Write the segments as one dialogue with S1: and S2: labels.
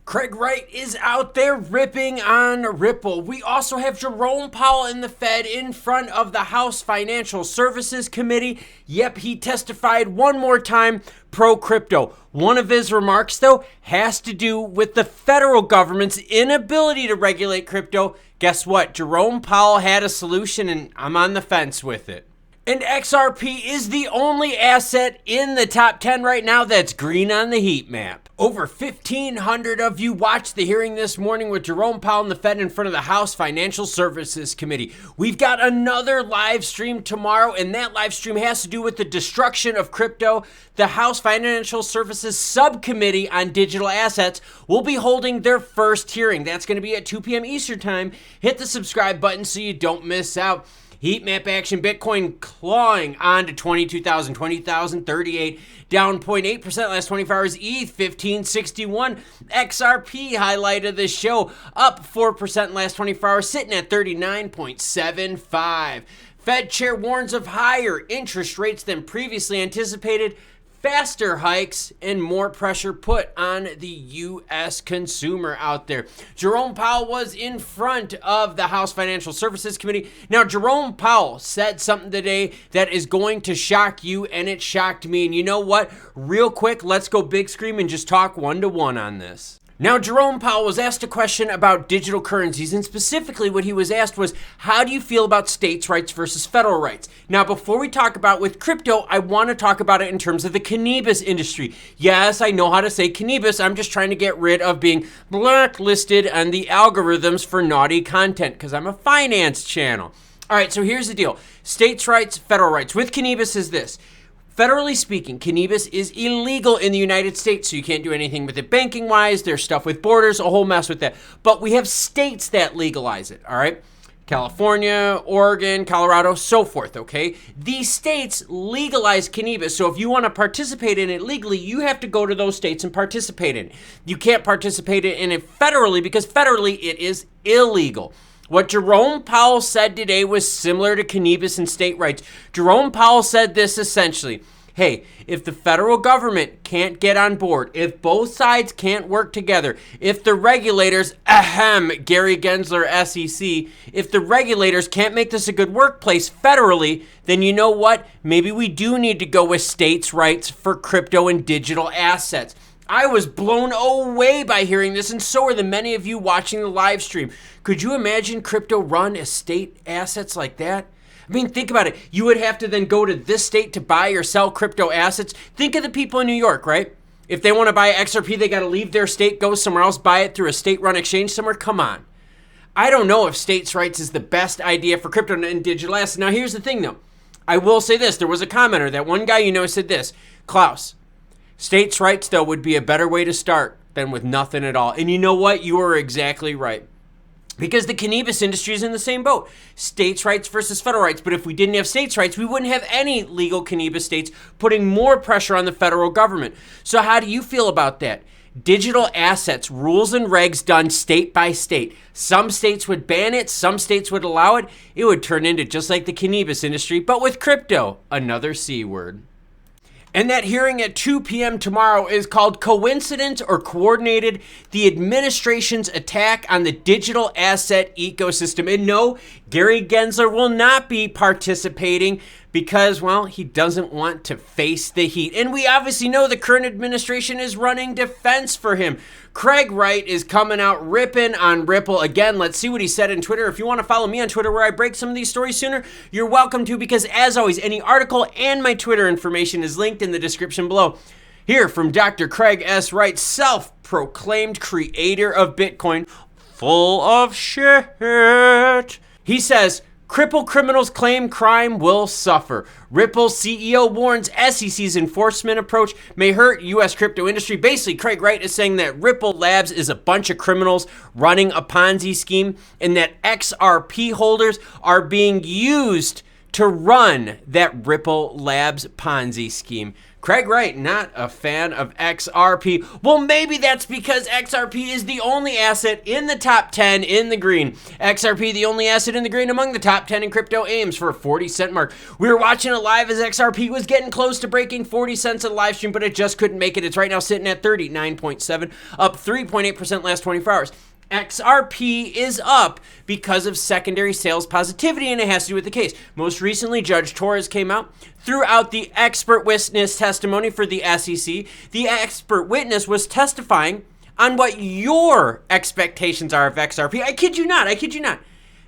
S1: Craig Wright is out there ripping on Ripple. We also have Jerome Powell in the Fed in front of the House Financial Services Committee. Yep, he testified one more time pro-crypto. One of his remarks, though, has to do with the federal government's inability to regulate crypto. Guess what? Jerome Powell had a solution, and I'm on the fence with it. And XRP is the only asset in the top 10 right now that's green on the heat map. Over 1,500 of you watched the hearing this morning with Jerome Powell and the Fed in front of the House Financial Services Committee. We've got another live stream tomorrow, and that live stream has to do with the destruction of crypto. The House Financial Services Subcommittee on Digital Assets will be holding their first hearing. That's going to be at 2 p.m. Eastern Time. Hit the subscribe button so you don't miss out. Heat map action, Bitcoin clawing on to 22,000, 20,038, down 0.8% last 24 hours. ETH 1561. XRP highlight of the show, up 4% last 24 hours, sitting at 39.75. Fed Chair warns of higher interest rates than previously anticipated, faster hikes, and more pressure put on the U.S. consumer out there. Jerome Powell was in front of the House Financial Services Committee. Now, Jerome Powell said something today that is going to shock you, and it shocked me. And you know what? Real quick, let's go big screen and just talk one-to-one on this. Now, Jerome Powell was asked a question about digital currencies, and specifically what he was asked was, how do you feel about states' rights versus federal rights? Now, before we talk about with crypto, I want to talk about it in terms of the cannabis industry. Yes, I know how to say cannabis. I'm just trying to get rid of being blacklisted on the algorithms for naughty content because I'm a finance channel. All right, so here's the deal. States' rights, federal rights. With cannabis is this. Federally speaking, cannabis is illegal in the United States, so you can't do anything with it banking-wise. There's stuff with borders, a whole mess with that. But we have states that legalize it, all right? California, Oregon, Colorado, so forth, okay? These states legalize cannabis, so if you want to participate in it legally, you have to go to those states and participate in it. You can't participate in it federally because federally it is illegal. What Jerome Powell said today was similar to cannabis and state rights. Jerome Powell said this essentially, hey, if the federal government can't get on board, if both sides can't work together, if the regulators, Gary Gensler, SEC, if the regulators can't make this a good workplace federally, then you know what? Maybe we do need to go with states' rights for crypto and digital assets. I was blown away by hearing this, and so are the many of you watching the live stream. Could you imagine crypto run as state assets like that? I mean, think about it. You would have to then go to this state to buy or sell crypto assets. Think of the people in New York, right? If they want to buy XRP, they got to leave their state, go somewhere else, buy it through a state-run exchange somewhere. Come on. I don't know if states' rights is the best idea for crypto and digital assets. Now, here's the thing, though. I will say this. There was a commenter, that one guy you know said this, Klaus, states' rights, though, would be a better way to start than with nothing at all. And you know what? You are exactly right. Because the cannabis industry is in the same boat. States' rights versus federal rights. But if we didn't have states' rights, we wouldn't have any legal cannabis states, putting more pressure on the federal government. So how do you feel about that? Digital assets, rules and regs done state by state. Some states would ban it. Some states would allow it. It would turn into just like the cannabis industry, but with crypto. Another C word. And that hearing at 2 p.m. tomorrow is called Coincidence or Coordinated, the Administration's Attack on the Digital Asset Ecosystem. And no, Gary Gensler will not be participating because, well, he doesn't want to face the heat. And we obviously know the current administration is running defense for him. Craig Wright is coming out ripping on Ripple. Again, let's see what he said on Twitter. If you want to follow me on Twitter where I break some of these stories sooner, you're welcome to, because as always, any article and my Twitter information is linked in the description below. Here from Dr. Craig S. Wright, self-proclaimed creator of Bitcoin, full of shit. He says, cripple criminals claim crime will suffer. Ripple CEO warns SEC's enforcement approach may hurt U.S. crypto industry. Basically, Craig Wright is saying that Ripple Labs is a bunch of criminals running a Ponzi scheme and that XRP holders are being used to run that Ripple Labs Ponzi scheme. Craig Wright, not a fan of XRP. Well, maybe that's because XRP is the only asset in the top 10 in the green. XRP, the only asset in the green among the top 10 in crypto, aims for a 40-cent mark. We were watching it live as XRP was getting close to breaking 40 cents in the live stream, but it just couldn't make it. It's right now sitting at 39.7, up 3.8% last 24 hours. XRP is up because of secondary sales positivity, and it has to do with the case. Most recently, Judge Torres came out, threw out the expert witness testimony for the SEC. The expert witness was testifying on what your expectations are of XRP. I kid you not. I kid you not.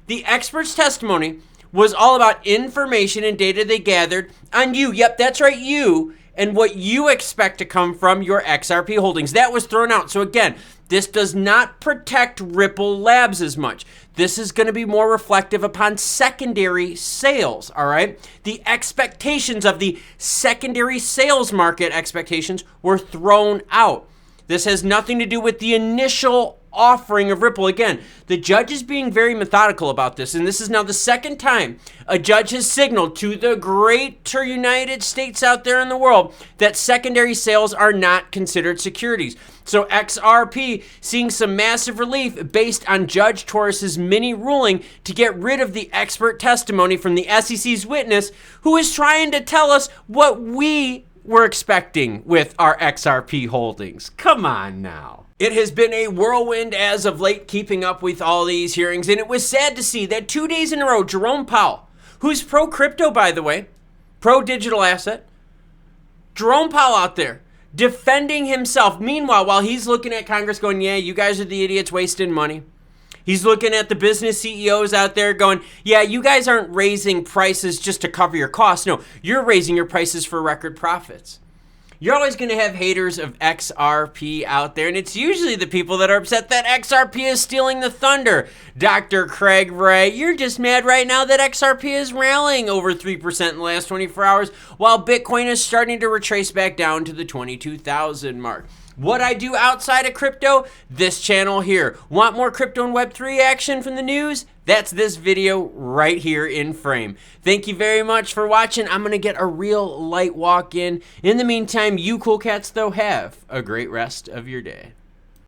S1: The expert's testimony was all about information and data they gathered on you. Yep, that's right, you, and what you expect to come from your XRP holdings. That was thrown out. So again, this does not protect Ripple Labs as much. This is going to be more reflective upon secondary sales, all right? The expectations of the secondary sales market expectations were thrown out. This has nothing to do with the initial offering of Ripple. Again, the judge is being very methodical about this, and this is now the second time a judge has signaled to the greater United States out there in the world that secondary sales are not considered securities. So XRP seeing some massive relief based on Judge Torres' mini ruling to get rid of the expert testimony from the SEC's witness, who is trying to tell us what we were expecting with our XRP holdings. Come on now. It has been a whirlwind as of late, keeping up with all these hearings, and it was sad to see that 2 days in a row, Jerome Powell, who's pro-crypto, by the way, pro-digital asset, Jerome Powell out there defending himself. Meanwhile, while he's looking at Congress going, yeah, you guys are the idiots wasting money. He's looking at the business CEOs out there going, yeah, you guys aren't raising prices just to cover your costs. No, you're raising your prices for record profits. You're always going to have haters of XRP out there, and it's usually the people that are upset that XRP is stealing the thunder. Dr. Craig Wright, you're just mad right now that XRP is rallying over 3% in the last 24 hours, while Bitcoin is starting to retrace back down to the 22,000 mark. What I do outside of crypto, this channel here. Want more crypto and Web3 action from the news? That's this video right here in frame. Thank you very much for watching. I'm going to get a real light walk in. In the meantime, you cool cats, though, have a great rest of your day.